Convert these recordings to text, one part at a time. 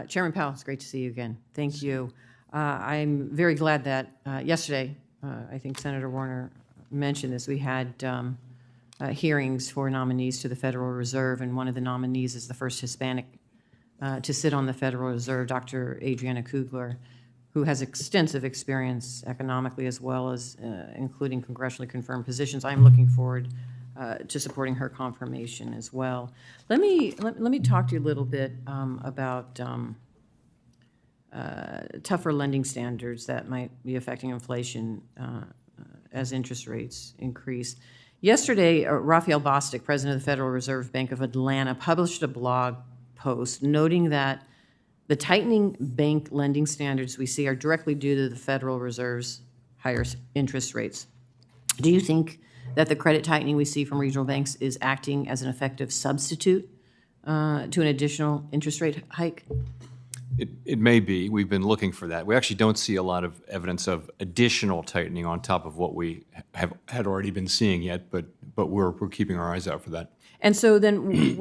Chairman Powell, it's great to see you again. Thank you. I'm very glad that yesterday, I think Senator Warner mentioned this, we had hearings for nominees to the Federal Reserve, and one of the nominees is the first Hispanic to sit on the Federal Reserve, Dr. Adriana Kugler, who has extensive experience economically as well as including congressionally confirmed positions. I'm looking forward to supporting her confirmation as well. Let me talk to you a little bit about tougher lending standards that might be affecting inflation as interest rates increase. Yesterday, Raphael Bostic, president of the Federal Reserve Bank of Atlanta, published a blog post noting that the tightening bank lending standards we see are directly due to the Federal Reserve's higher interest rates. Do you think that the credit tightening we see from regional banks is acting as an effective substitute to an additional interest rate hike? It may be. We've been looking for that. We actually don't see a lot of evidence of additional tightening on top of what we had already been seeing yet, but we're keeping our eyes out for that. And so then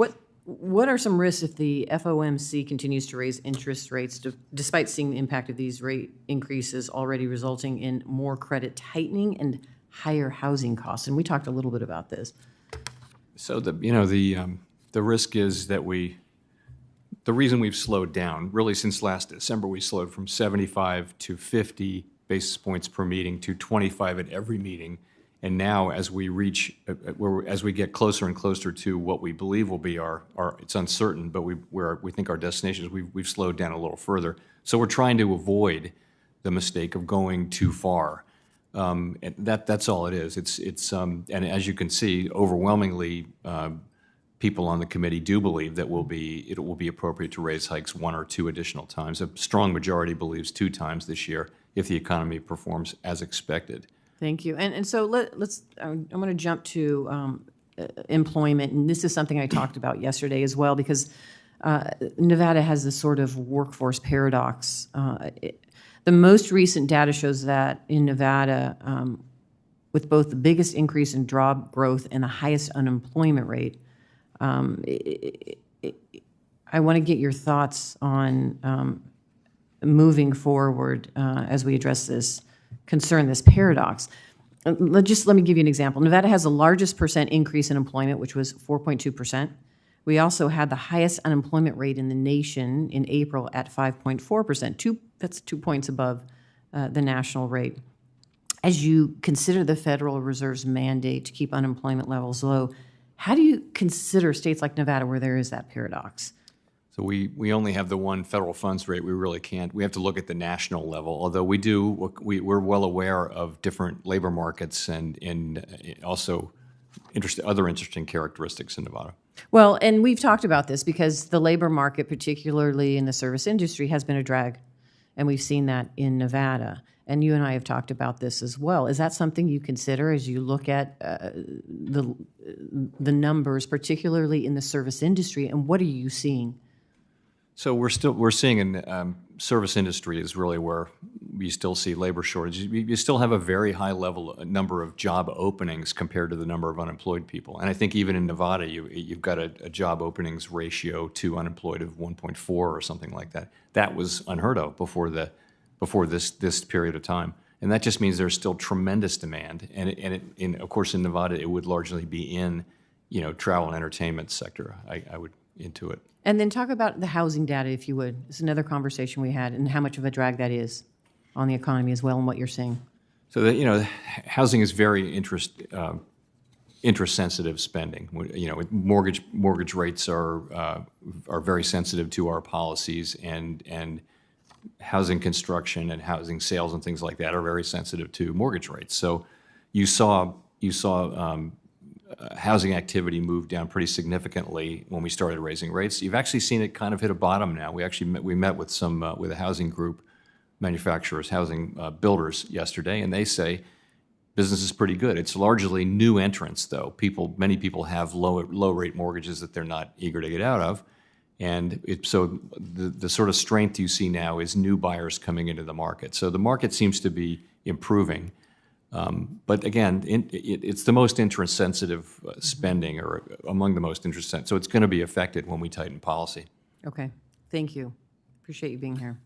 what are some risks if the FOMC continues to raise interest rates despite seeing the impact of these rate increases already resulting in more credit tightening and higher housing costs? And we talked a little bit about this. So the risk is that the reason we've slowed down, really since last December, we slowed from 75 to 50 basis points per meeting to 25 at every meeting. And now as we get closer and closer to what we believe will be our it's uncertain, but we think our destination is, we've slowed down a little further. So we're trying to avoid the mistake of going too far. And that's all it is. And as you can see, overwhelmingly, people on the committee do believe that it will be appropriate to raise hikes one or two additional times. A strong majority believes 2 times this year if the economy performs as expected. Thank you. And so I'm going to jump to employment, and this is something I talked about yesterday as well, because Nevada has this sort of workforce paradox. The most recent data shows that in Nevada, with both the biggest increase in job growth and the highest unemployment rate, I want to get your thoughts on moving forward as we address this concern, this paradox. Let me give you an example. Nevada has the largest percent increase in employment, which was 4.2%. We also had the highest unemployment rate in the nation in April at 5.4%. That's 2 points above the national rate. As you consider the Federal Reserve's mandate to keep unemployment levels low, how do you consider states like Nevada where there is that paradox? So we only have the one federal funds rate. We really can't. We have to look at the national level, although we're well aware of different labor markets and also other interesting characteristics in Nevada. Well, and we've talked about this because the labor market, particularly in the service industry, has been a drag, and we've seen that in Nevada. And you and I have talked about this as well. Is that something you consider as you look at the numbers, particularly in the service industry, and what are you seeing? So we're seeing in service industry is really where you still see labor shortages. You still have a very high number of job openings compared to the number of unemployed people. And I think even in Nevada, you've got a job openings ratio to unemployed of 1.4 or something like that. That was unheard of before this period of time. And that just means there's still tremendous demand. And of course, in Nevada, it would largely be in travel and entertainment sector. I would into it. And then talk about the housing data, if you would. It's another conversation we had, and how much of a drag that is on the economy as well, and what you're seeing. So housing is very interest-sensitive spending. Mortgage rates are very sensitive to our policies, and housing construction and housing sales and things like that are very sensitive to mortgage rates. So you saw housing activity moved down pretty significantly when we started raising rates. You've actually seen it kind of hit a bottom now. We met with with a housing group, manufacturers, housing builders yesterday, and they say business is pretty good. It's largely new entrants, though. Many people have low rate mortgages that they're not eager to get out of, and so the sort of strength you see now is new buyers coming into the market. So the market seems to be improving. But again, it's the most interest-sensitive spending, or among the most interest-sensitive. So it's going to be affected when we tighten policy. Okay, thank you. Appreciate you being here.